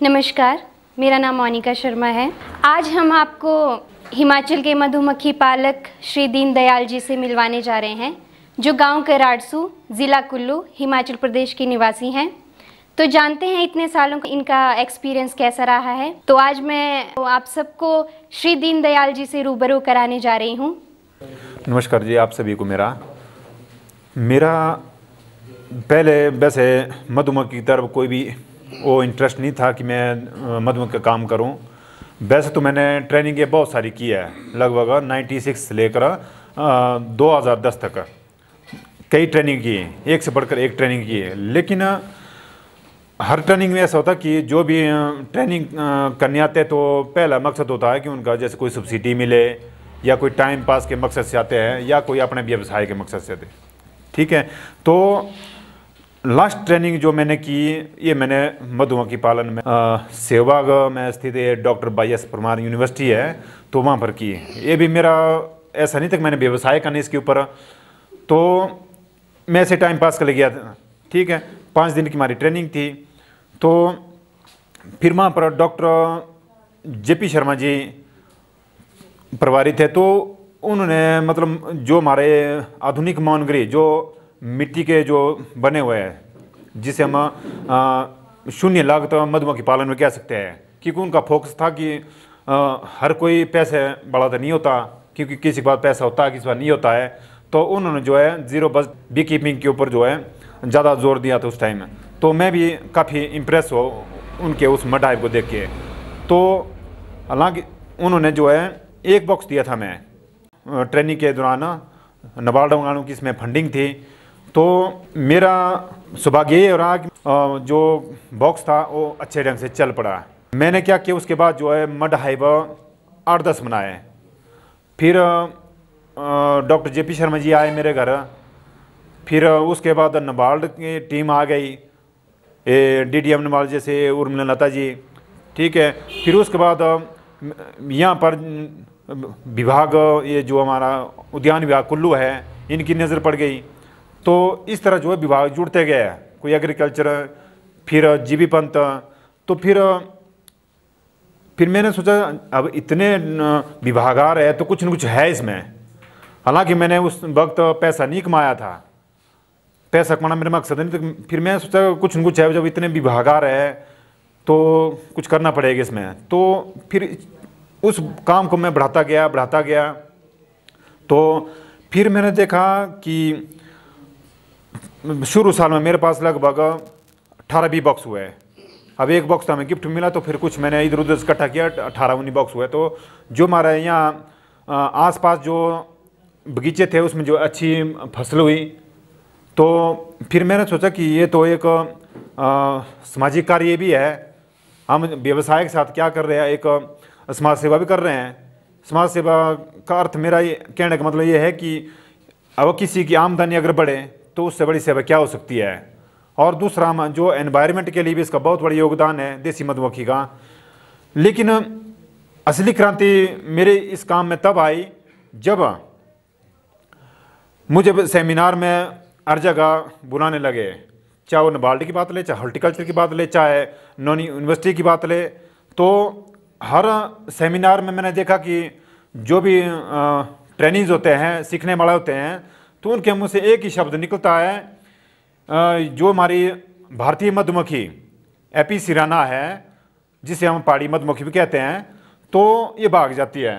नमस्कार, मेरा नाम मोनिका शर्मा है। आज हम आपको हिमाचल के मधुमक्खी पालक श्री दीनदयाल जी से मिलवाने जा रहे हैं, जो गांव कराड़सू, ज़िला कुल्लू, हिमाचल प्रदेश के निवासी हैं। तो जानते हैं इतने सालों का इनका एक्सपीरियंस कैसा रहा है। तो आज मैं आप सबको श्री दीनदयाल जी से रूबरू कराने जा रही हूँ। नमस्कार जी, आप सभी को मेरा पहले वैसे मधुमक्खी की तरफ कोई भी वो इंटरेस्ट नहीं था कि मैं मधुमक्खी का काम करूं। वैसे तो मैंने ट्रेनिंग ये बहुत सारी की है, लगभग 96 से लेकर 2010 तक कई ट्रेनिंग की है, एक से बढ़कर एक ट्रेनिंग की है। लेकिन हर ट्रेनिंग में ऐसा होता है कि जो भी ट्रेनिंग करने आते हैं तो पहला मकसद होता है कि उनका जैसे कोई सब्सिडी मिले, या कोई टाइम पास के मकसद से आते हैं, या कोई अपने व्यवसाय के मकसद से आते हैं। ठीक है, तो लास्ट ट्रेनिंग जो मैंने की ये मैंने मधुमक्खी पालन में सेवबाग में स्थित डॉक्टर YS परमार यूनिवर्सिटी है, तो वहाँ पर की। ये भी मेरा ऐसा नहीं था कि मैंने व्यवसाय करना इसके ऊपर, तो मैं ऐसे टाइम पास कर ले गया था। ठीक है, 5 दिन की हमारी ट्रेनिंग थी। तो फिर वहाँ पर डॉक्टर JP शर्मा जी प्रभारी थे, तो उन्होंने मतलब जो हमारे आधुनिक मानगृह जो मिट्टी के जो बने हुए हैं, जिसे हम शून्य लागत मधुमक्खी पालन में कह सकते हैं, क्योंकि उनका फोकस था कि हर कोई पैसे बड़ा तो नहीं होता, क्योंकि किसी के पास पैसा होता है, किसी के पास नहीं होता है। तो उन्होंने जो है जीरो बजट बी कीपिंग के ऊपर जो है ज़्यादा जोर दिया था उस टाइम में। तो मैं भी काफ़ी इम्प्रेस हो उनके उस मडाइव को देख के। तो हालांकि उन्होंने जो है एक बॉक्स दिया था, मैं ट्रेनिंग के दौरान नाबार्ड वालों की इसमें फंडिंग थी। तो मेरा सौभाग्य ये रहा कि जो बॉक्स था वो अच्छे ढंग से चल पड़ा। मैंने क्या किया, उसके बाद जो है मड हाइव 8-10 बनाए। फिर डॉक्टर JP शर्मा जी आए मेरे घर। फिर उसके बाद नाबार्ड की टीम आ गई, DDM नाबार्ड जैसे उर्मिला लता जी। ठीक है, फिर उसके बाद यहाँ पर विभाग, ये जो हमारा उद्यान विभाग कुल्लू है, इनकी नज़र पड़ गई। तो इस तरह जो है विभाग जुड़ते गए, कोई एग्रीकल्चर, फिर जीबी पंत। तो फिर मैंने सोचा अब इतने विभाग आ रहे हैं तो कुछ न कुछ है इसमें। हालांकि मैंने उस वक्त पैसा नहीं कमाया था, पैसा कमाना मेरा मकसद नहीं। तो फिर मैं सोचा कुछ न कुछ है, जब इतने विभाग आ रहे हैं तो कुछ करना पड़ेगा इसमें। तो फिर उस काम को मैं बढ़ाता गया। तो फिर मैंने देखा कि शुरू साल में मेरे पास लगभग 18-20 बॉक्स हुए। अब एक बॉक्स तो हमें गिफ्ट मिला, तो फिर कुछ मैंने इधर उधर से इकट्ठा किया, 18-19 बॉक्स हुए। तो जो हमारे यहाँ आसपास जो बगीचे थे उसमें जो अच्छी फसल हुई। तो फिर मैंने सोचा कि ये तो एक सामाजिक कार्य भी है, हम व्यवसाय के साथ क्या कर रहे हैं, एक समाज सेवा भी कर रहे हैं। समाज सेवा का अर्थ मेरा ये कहने का मतलब ये है कि अब किसी की आमदनी अगर बढ़े तो उससे बड़ी सेवा क्या हो सकती है। और दूसरा जो एनवायरनमेंट के लिए भी इसका बहुत बड़ा योगदान है देसी मधुमक्खी का। लेकिन असली क्रांति मेरे इस काम में तब आई जब मुझे सेमिनार में हर जगह बुलाने लगे, चाहे वो नाबार्ड की बात ले, चाहे हॉर्टिकल्चर की बात ले, चाहे नॉन यूनिवर्सिटी की बात ले। तो हर सेमिनार में मैंने देखा कि जो भी ट्रेनिंग्स होते हैं, सीखने वाले होते हैं, तो उनके मुँह से एक ही शब्द निकलता है, जो हमारी भारतीय मधुमक्खी एपिस सिराना है, जिसे हम पहाड़ी मधुमक्खी भी कहते हैं, तो ये भाग जाती है।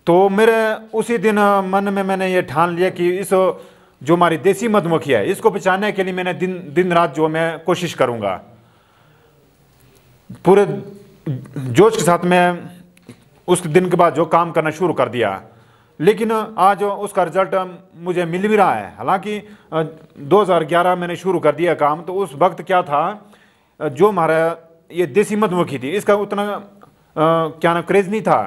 तो मेरे उसी दिन मन में मैंने ये ठान लिया कि इस जो हमारी देसी मधुमक्खी है, इसको बचाने के लिए मैंने दिन रात जो मैं कोशिश करूँगा। पूरे जोश के साथ मैं उस दिन के बाद जो काम करना शुरू कर दिया। लेकिन आज उसका रिजल्ट मुझे मिल भी रहा है। हालांकि 2011 मैंने शुरू कर दिया काम, तो उस वक्त क्या था, जो हमारा ये देसी मधुमक्खी थी इसका उतना क्या ना क्रेज़ नहीं था।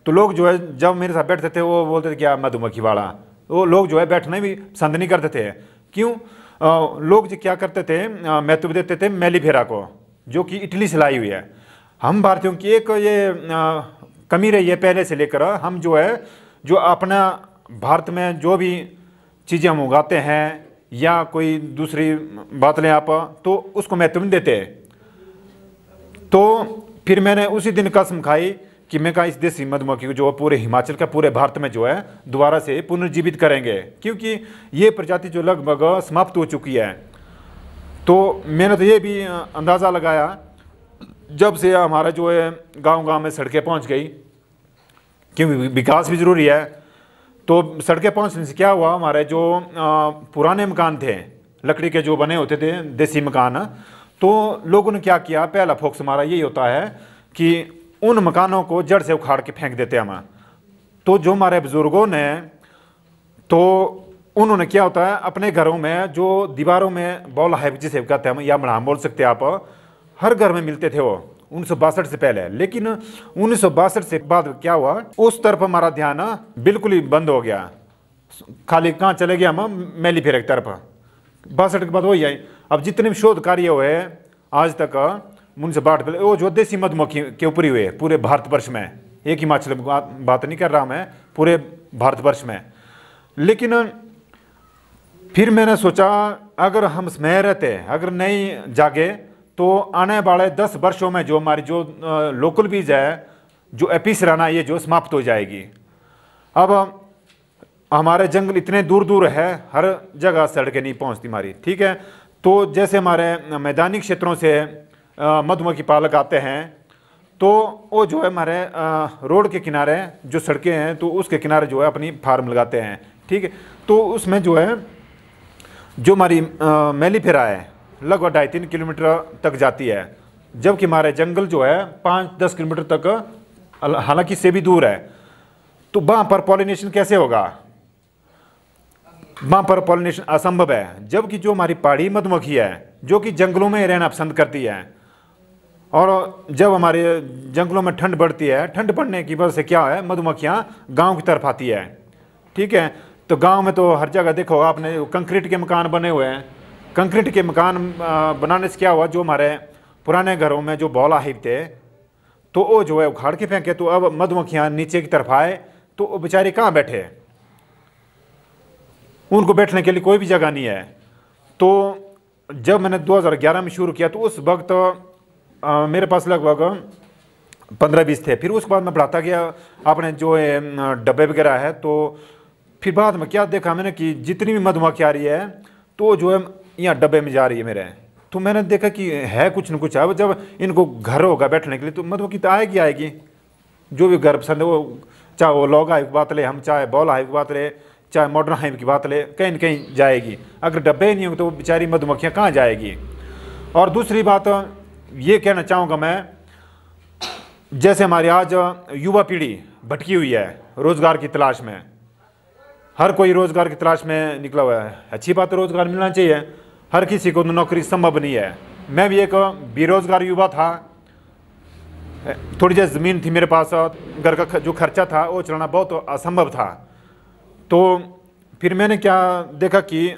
तो लोग जो है जब मेरे साथ बैठते थे वो बोलते थे क्या मधुमक्खी वाला, वो लोग जो है बैठना भी पसंद नहीं करते थे। क्यों? लोग जो क्या करते थे, महत्व देते थे मेलिफेरा को, जो कि इटली से लाई हुई है। हम भारतीयों की एक ये कमी रही है पहले से लेकर, हम जो है जो अपना भारत में जो भी चीज़ें हम उगाते हैं या कोई दूसरी बात लें आप, तो उसको महत्व नहीं देते। तो फिर मैंने उसी दिन कसम खाई कि मैं कहा इस देसी मधुमक्खी को जो पूरे हिमाचल का, पूरे भारत में जो है दोबारा से पुनर्जीवित करेंगे, क्योंकि ये प्रजाति जो लगभग समाप्त हो चुकी है। तो मैंने तो ये भी अंदाज़ा लगाया, जब से हमारा जो है गांव-गांव में सड़कें पहुंच गई, क्योंकि विकास भी ज़रूरी है, तो सड़कें पहुंचने से क्या हुआ, हमारे जो पुराने मकान थे लकड़ी के जो बने होते थे देसी मकान, तो लोगों ने क्या किया, पहला फोकस हमारा यही होता है कि उन मकानों को जड़ से उखाड़ के फेंक देते हम। तो जो हमारे बुजुर्गों ने, तो उन्होंने क्या होता है, अपने घरों में जो दीवारों में बॉल हाइप जिसे कहते हैं या मढ़ाम बोल सकते हैं आप, हर घर में मिलते थे वो 1962 से पहले। लेकिन 1962 से बाद क्या हुआ, उस तरफ हमारा ध्यान बिल्कुल ही बंद हो गया, खाली कहाँ चले गया हम, मैली फेर की तरफ। 62 के बाद वही आई। अब जितने भी शोध कार्य हुए आज तक 1962 वो जो देसी मधुमक्खी के ऊपर ही हुए पूरे भारतवर्ष में, एक हिमाचल में बात नहीं कर रहा मैं, पूरे भारतवर्ष में। लेकिन फिर मैंने सोचा अगर हम समय रहते, अगर नहीं जागे, तो आने वाले 10 वर्षों में जो हमारी जो लोकल बीज है, जो एपिसराना, ये जो समाप्त हो जाएगी। अब हमारे जंगल इतने दूर दूर है, हर जगह सड़कें नहीं पहुंचती हमारी, ठीक है। तो जैसे हमारे मैदानी क्षेत्रों से मधुमक्खी पालक आते हैं, तो वो जो है हमारे रोड के किनारे जो सड़कें हैं, तो उसके किनारे जो है अपनी फार्म लगाते हैं, ठीक है। तो उसमें जो है जो हमारी मेलिफेरा है लगभग 2.5-3 किलोमीटर तक जाती है, जबकि हमारे जंगल जो है 5-10 किलोमीटर तक, हालांकि से भी दूर है। तो वहाँ पर पॉलिनेशन कैसे होगा, वहाँ पर पॉलिनेशन असंभव है। जबकि जो हमारी पहाड़ी मधुमक्खी है जो कि जंगलों में रहना पसंद करती है, और जब हमारे जंगलों में ठंड बढ़ती है, ठंड बढ़ने की वजह से क्या है, मधुमक्खियाँ गांव की तरफ आती है, ठीक है। तो गांव में तो हर जगह देखो आपने कंक्रीट के मकान बने हुए हैं। कंक्रीट के मकान बनाने से क्या हुआ, जो हमारे पुराने घरों में जो बॉल हाइप थे, तो वो जो है उखाड़ के फेंके। तो अब मधुमक्खियाँ नीचे की तरफ आए, तो वो बेचारे कहाँ बैठे, उनको बैठने के लिए कोई भी जगह नहीं है। तो जब मैंने 2011 में शुरू किया, तो उस वक्त मेरे पास लगभग 15-20 थे। फिर उसके बाद मैं बढ़ाता गया अपने जो डब्बे वगैरह है। तो फिर बाद में क्या देखा मैंने कि जितनी भी मधुमक्खी आ रही है, तो जो है यहाँ डब्बे में जा रही है मेरे। तो मैंने देखा कि है कुछ न कुछ। अब जब इनको घर होगा बैठने के लिए, तो मधुमक्खी तो आएगी। जो भी घर पसंद है, वो चाहे वो लॉग हाइव की बात ले, हम चाहे बॉल हाइव की बात ले, चाहे मॉडर्न हाइव की बात ले, कहीं न कहीं जाएगी। अगर डब्बे ही नहीं होंगे, तो वो बेचारी मधुमक्खियाँ कहाँ जाएगी। और दूसरी बात ये कहना चाहूँगा मैं, जैसे हमारी आज युवा पीढ़ी भटकी हुई है रोज़गार की तलाश में, हर कोई रोज़गार की तलाश में निकला हुआ है। अच्छी बात है, रोज़गार मिलना चाहिए, हर किसी को नौकरी संभव नहीं है। मैं भी एक बेरोज़गार युवा था, थोड़ी जैसी ज़मीन थी मेरे पास, घर का जो खर्चा था वो चलाना बहुत असंभव था। तो फिर मैंने क्या देखा कि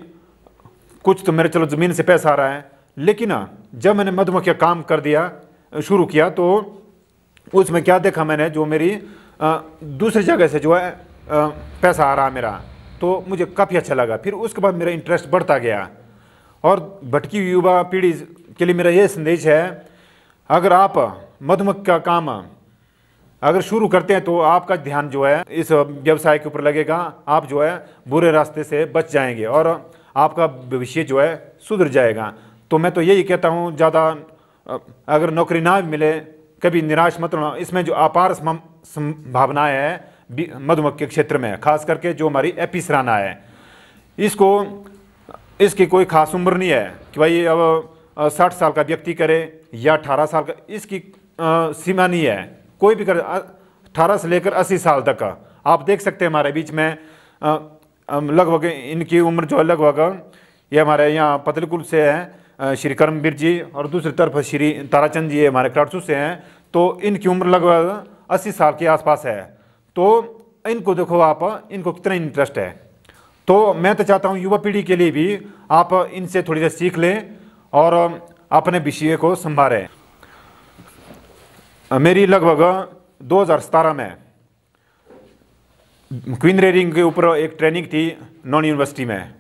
कुछ तो मेरे चलो ज़मीन से पैसा आ रहा है, लेकिन जब मैंने मधुमक्खी काम कर दिया, शुरू किया, तो उसमें क्या देखा मैंने, जो मेरी दूसरी जगह से जो है पैसा आ रहा मेरा, तो मुझे काफ़ी अच्छा लगा। फिर उसके बाद मेरा इंटरेस्ट बढ़ता गया। और भटकी हुई युवा पीढ़ी के लिए मेरा ये संदेश है, अगर आप मधुमक्खी का काम अगर शुरू करते हैं, तो आपका ध्यान जो है इस व्यवसाय के ऊपर लगेगा, आप जो है बुरे रास्ते से बच जाएंगे और आपका भविष्य जो है सुधर जाएगा। तो मैं तो यही कहता हूँ, ज़्यादा अगर नौकरी ना भी मिले, कभी निराश मत होना। इसमें जो अपार संभावनाएं है मधुमक्खी के क्षेत्र में, खास करके जो हमारी एपिसराना है, इसकी कोई खास उम्र नहीं है कि भाई अब 60 साल का व्यक्ति करे या 18 साल का, इसकी सीमा नहीं है। कोई भी करे, 18 से लेकर 80 साल तक का आप देख सकते हैं। हमारे बीच में लगभग इनकी उम्र जो है लगभग, ये हमारे यहाँ पतलीकुल से हैं श्री कर्मवीर जी, और दूसरी तरफ श्री ताराचंद जी हमारे कराड़सू से हैं। तो इनकी उम्र लगभग 80 साल के आसपास है। तो इनको देखो आप, इनको कितना इंटरेस्ट है। तो मैं तो चाहता हूँ युवा पीढ़ी के लिए भी आप इनसे थोड़ी सी सीख लें और अपने विषय को संभालें। मेरी लगभग 2017 में क्वीन रेयरिंग के ऊपर एक ट्रेनिंग थी नॉन यूनिवर्सिटी में,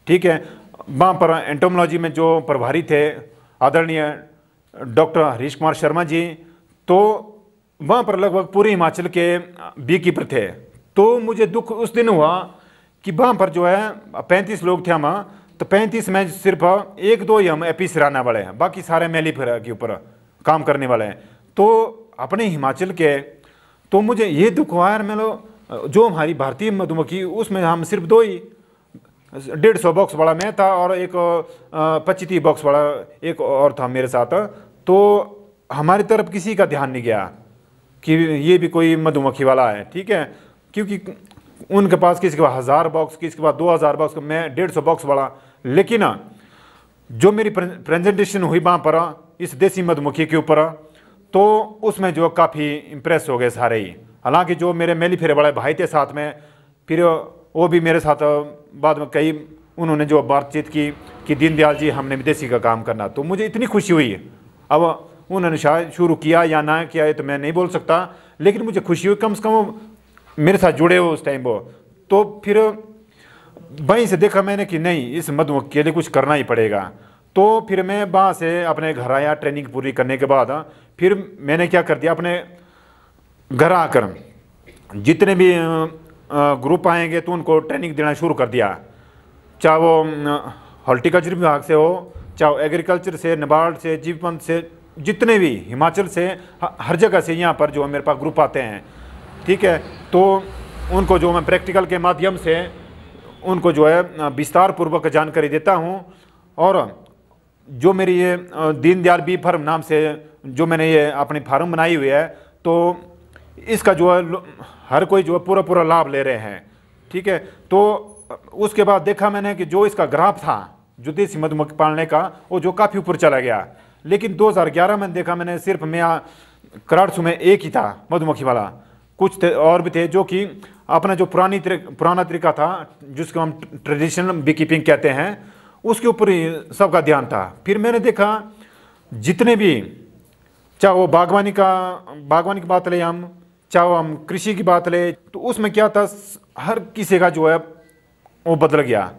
ठीक है। वहाँ पर एंटोमोलॉजी में जो प्रभारी थे आदरणीय डॉक्टर हरीश कुमार शर्मा जी, तो वहाँ पर लगभग पूरे हिमाचल के बी कीपर थे। तो मुझे दुख उस दिन हुआ कि वहाँ पर जो है 35 लोग थे हम, तो 35 में सिर्फ 1-2 ही हम एपी सिराना वाले हैं, बाकी सारे मेलीफेरा के ऊपर काम करने वाले हैं। तो अपने हिमाचल के, तो मुझे ये दुख हुआ यार, जो हमारी भारतीय मधुमक्खी उसमें हम सिर्फ 2 ही, 150 बॉक्स वाला मैं था और एक 25-30 बॉक्स वाला एक और था मेरे साथ। तो हमारी तरफ किसी का ध्यान नहीं गया कि ये भी कोई मधुमक्खी वाला है, ठीक है, क्योंकि उनके पास किसी के पास 1000 बॉक्स, किसी के पास 2000 बॉक्स, मैं 150 बॉक्स वाला। लेकिन जो मेरी प्रेजेंटेशन हुई वहाँ पर इस देसी मधुमक्खी के ऊपर, तो उसमें जो काफ़ी इम्प्रेस हो गए सारे ही। हालांकि जो मेरे मेलीफेरे वाले भाई थे साथ में, फिर वो भी मेरे साथ बाद में कई उन्होंने जो बातचीत की कि दीनदयाल जी हमने विदेशी का काम करना, तो मुझे इतनी खुशी हुई। अब उन्होंने शायद शुरू किया या ना किया ये तो मैं नहीं बोल सकता, लेकिन मुझे खुशी हुई कम से कम वो मेरे साथ जुड़े हो उस टाइम वो। तो फिर वहीं से देखा मैंने कि नहीं, इस मधुमक्खी के लिए कुछ करना ही पड़ेगा। तो फिर मैं वहाँ से अपने घर आया, ट्रेनिंग पूरी करने के बाद फिर मैंने क्या कर दिया, अपने घर आकर जितने भी ग्रुप आएंगे तो उनको ट्रेनिंग देना शुरू कर दिया, चाहे वो हॉर्टिकल्चर विभाग से हो, चाहे एग्रीकल्चर से, नाबार्ड से, जीवन से, जितने भी हिमाचल से, हर जगह से यहाँ पर जो मेरे पास ग्रुप आते हैं, ठीक है। तो उनको जो मैं प्रैक्टिकल के माध्यम से उनको जो है विस्तार पूर्वक जानकारी देता हूँ। और जो मेरी ये दीनदयाल बी फार्म नाम से जो मैंने ये अपनी फार्म बनाई हुई है, तो इसका जो है हर कोई जो है पूरा लाभ ले रहे हैं, ठीक है। तो उसके बाद देखा मैंने कि जो इसका ग्राफ था जो देसी मधुमक्खी पालने का, वो जो काफ़ी ऊपर चला गया। लेकिन 2011 में देखा मैंने सिर्फ मैं कराड़सू में एक ही था मधुमक्खी वाला, कुछ थे और भी थे जो कि अपना जो पुराना तरीका था जिसको हम ट्रेडिशनल बी कीपिंग कहते हैं, उसके ऊपर ही सबका ध्यान था। फिर मैंने देखा जितने भी, चाहे वो बागवानी की बात ले हम, चाहे हम कृषि की बात ले, तो उसमें क्या था, हर किसी का जो है वो बदल गया,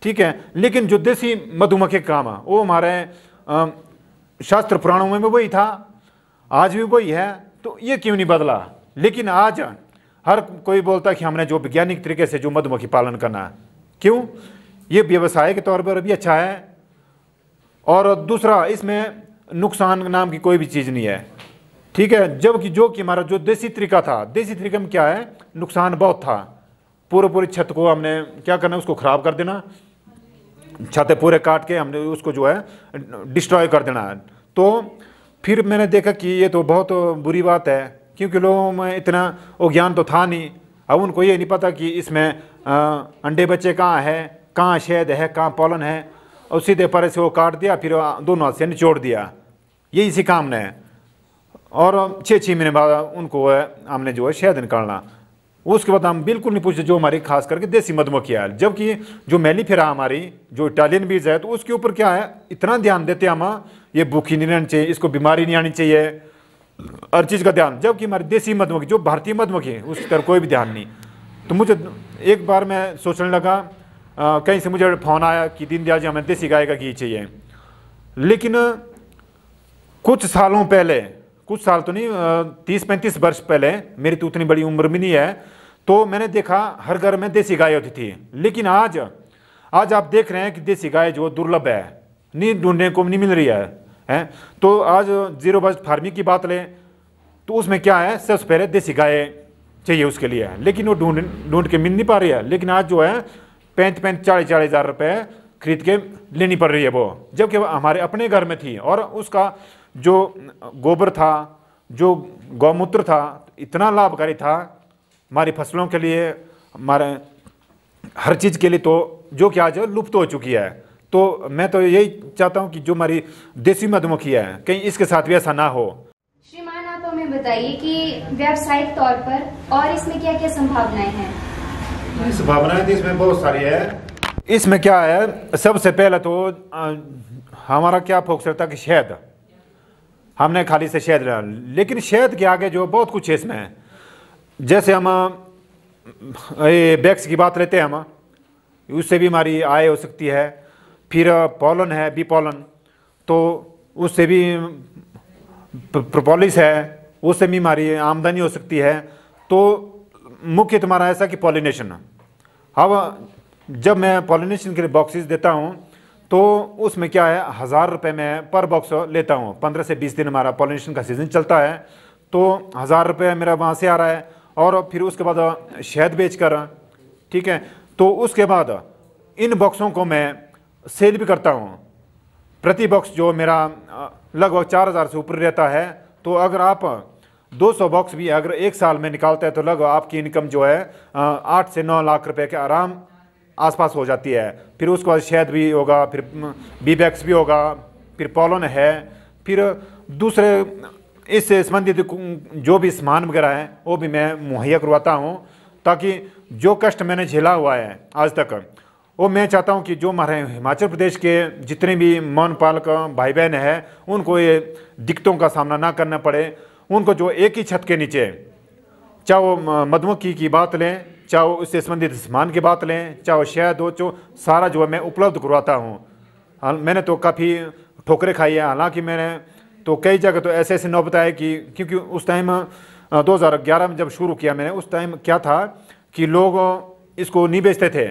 ठीक है। लेकिन जो देसी मधुमक्खी का काम है वो हमारे शास्त्र पुराणों में भी वही था, आज भी वही है, तो ये क्यों नहीं बदला। लेकिन आज हर कोई बोलता है कि हमने जो वैज्ञानिक तरीके से जो मधुमक्खी पालन करना, क्यों, ये व्यवसाय के तौर पर भी अच्छा है, और दूसरा इसमें नुकसान नाम की कोई भी चीज़ नहीं है, ठीक है। जबकि जो कि हमारा जो देसी तरीका था, देसी तरीके में क्या है, नुकसान बहुत था। पूरी छत को हमने क्या करना, उसको ख़राब कर देना, छतें पूरे काट के हमने उसको जो है डिस्ट्रॉय कर देना। तो फिर मैंने देखा कि ये तो बहुत बुरी बात है, क्योंकि लोगों में इतना वो ज्ञान तो था नहीं। अब उनको ये नहीं पता कि इसमें अंडे बच्चे कहाँ है, कहाँ शहद है, कहाँ पॉलन है, और सीधे पर से वो काट दिया, फिर दोनों हाथ से निचोड़ दिया, यही इसी काम ने। और 6 महीने बाद उनको हमने जो है शहद निकालना, उसके बाद हम बिल्कुल नहीं पूछते जो हमारी खास करके देसी मधुमक्खी है। जबकि जो मेलीफेरा हमारी जो इटालियन बीज है, तो उसके ऊपर क्या है, इतना ध्यान देते हैं हम, ये भूखी नहीं रहनी चाहिए, इसको बीमारी नहीं आनी चाहिए, हर चीज़ का ध्यान। जबकि हमारी देसी मधुमक्खी जो भारतीय मधुमक्खी है उसकी तरफ कोई भी ध्यान नहीं। तो मुझे एक बार मैं सोचने लगा, कहीं से मुझे फ़ोन आया कि दीनदयाल जी हमें देसी गाय का घी चाहिए। लेकिन कुछ सालों पहले, कुछ साल तो नहीं, 30-35 वर्ष पहले, मेरी तो उतनी बड़ी उम्र भी नहीं है, तो मैंने देखा हर घर में देसी गाय होती थी। लेकिन आज आप देख रहे हैं कि देसी गाय जो दुर्लभ है, नहीं ढूंढने को नहीं मिल रही है। तो आज 0 बजट फार्मिंग की बात लें तो उसमें क्या है, सबसे पहले देसी गाय चाहिए उसके लिए, लेकिन वो ढूंढ के मिल नहीं पा रही है। लेकिन आज जो है 35-40 हज़ार रुपये खरीद के लेनी पड़ रही है वो, जबकि हमारे अपने घर में थी। और उसका जो गोबर था, जो गौमूत्र था, इतना लाभकारी था हमारी फसलों के लिए, हमारे हर चीज़ के लिए, तो जो कि आज लुप्त हो चुकी है। तो मैं तो यही चाहता हूँ कि जो हमारी देसी मधुमक्खी है कहीं इसके साथ भी ऐसा ना हो। श्रीमान, आप हमें बताइए कि व्यावसायिक तौर पर और इसमें क्या क्या संभावनाएं हैं? संभावनाएं तो इसमें बहुत सारी है। इसमें क्या है, सबसे पहले तो हमारा क्या फोकस रहता है कि शहद, हमने खाली से शहद लेना, लेकिन शहद के आगे जो बहुत कुछ है इसमें। जैसे हम बैक्स की बात लेते हैं हम, उससे भी हमारी आय हो सकती है। फिर पॉलन है, बी पॉलन, तो उससे भी प्रोपोलिस है, उससे भी हमारी आमदनी हो सकती है। तो मुख्य तुम्हारा ऐसा कि पॉलिनेशन। अब जब मैं पॉलिनेशन के लिए बॉक्सेस देता हूँ तो उसमें क्या है, 1000 रुपये मैं पर बॉक्स लेता हूँ। 15 से 20 दिन हमारा पॉलिनेशन का सीज़न चलता है, तो 1000 रुपये मेरा वहाँ से आ रहा है। और फिर उसके बाद शहद बेच कर, ठीक है, तो उसके बाद इन बॉक्सों को मैं सेल भी करता हूँ। प्रति बॉक्स जो मेरा लगभग 4000 से ऊपर रहता है। तो अगर आप 200 बॉक्स भी अगर एक साल में निकालते हैं तो लगभग आपकी इनकम जो है 8 से 9 लाख रुपए के आराम आसपास हो जाती है। फिर उसके बाद शहद भी होगा, फिर बीबैक्स भी होगा, फिर पॉलन है, फिर दूसरे इससे संबंधित जो भी सामान वगैरह है वो भी मैं मुहैया करवाता हूँ, ताकि जो कष्ट मैंने झेला हुआ है आज तक वो मैं चाहता हूँ कि जो हमारे हिमाचल प्रदेश के जितने भी मौन पालक भाई बहन हैं उनको ये दिक्कतों का सामना ना करना पड़े। उनको जो एक ही छत के नीचे, चाहे वो मधुमक्खी की बात लें, चाहे वो उससे संबंधित सामान की बात लें, चाहे वो शहद हो, जो सारा जो है मैं उपलब्ध करवाता हूँ। मैंने तो काफ़ी ठोकरें खाई है, हालांकि मैंने तो कई जगह तो ऐसे ऐसे नौबत आए कि क्योंकि उस टाइम 2011 में जब शुरू किया मैंने, उस टाइम क्या था कि लोग इसको नहीं बेचते थे,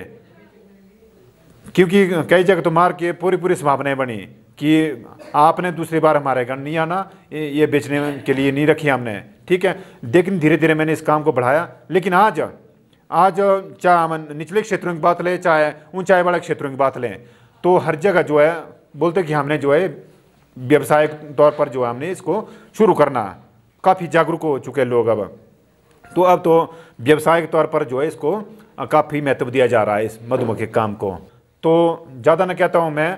क्योंकि कई जगह तो मार के पूरी संभावनाएं बनी कि आपने दूसरी बार हमारे घर नहीं आना, ये बेचने के लिए नहीं रखी हमने, ठीक है। लेकिन धीरे धीरे मैंने इस काम को बढ़ाया। लेकिन आज चाहे हम निचले क्षेत्रों की बात लें, चाहे ऊंचाई वाले क्षेत्रों की बात लें, तो हर जगह जो है बोलते कि हमने जो है व्यावसायिक तौर पर जो है हमने इसको शुरू करना। काफ़ी जागरूक हो चुके लोग अब तो व्यावसायिक तौर पर जो है इसको काफ़ी महत्व दिया जा रहा है इस मधुमक्खी काम को। तो ज़्यादा न कहता हूँ मैं,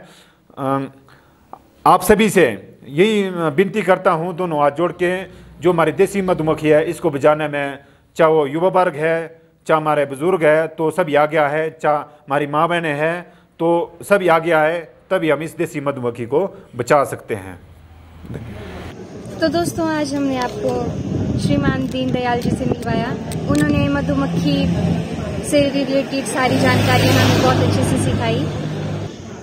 आप सभी से यही विनती करता हूँ, दोनों हाथ जोड़ के, जो हमारी देसी मधुमक्खी है इसको बचाने में, चाहे वो युवा वर्ग है, चाहे हमारे बुज़ुर्ग है, तो सभी आ गया है, चाहे हमारी माँ बहनें हैं, तो सभी आ गया है, तभी हम इस देसी मधुमक्खी को बचा सकते हैं। तो दोस्तों, आज हमने आपको श्रीमान दीनदयाल जी से मिलवाया। उन्होंने मधुमक्खी से रिलेटेड सारी जानकारियाँ हमें बहुत अच्छे से सिखाई।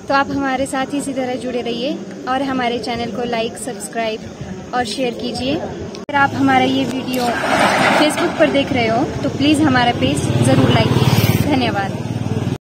तो आप हमारे साथ इसी तरह जुड़े रहिए और हमारे चैनल को लाइक, सब्सक्राइब और शेयर कीजिए। अगर आप हमारा ये वीडियो फेसबुक पर देख रहे हो तो प्लीज़ हमारा पेज ज़रूर लाइक कीजिए। धन्यवाद।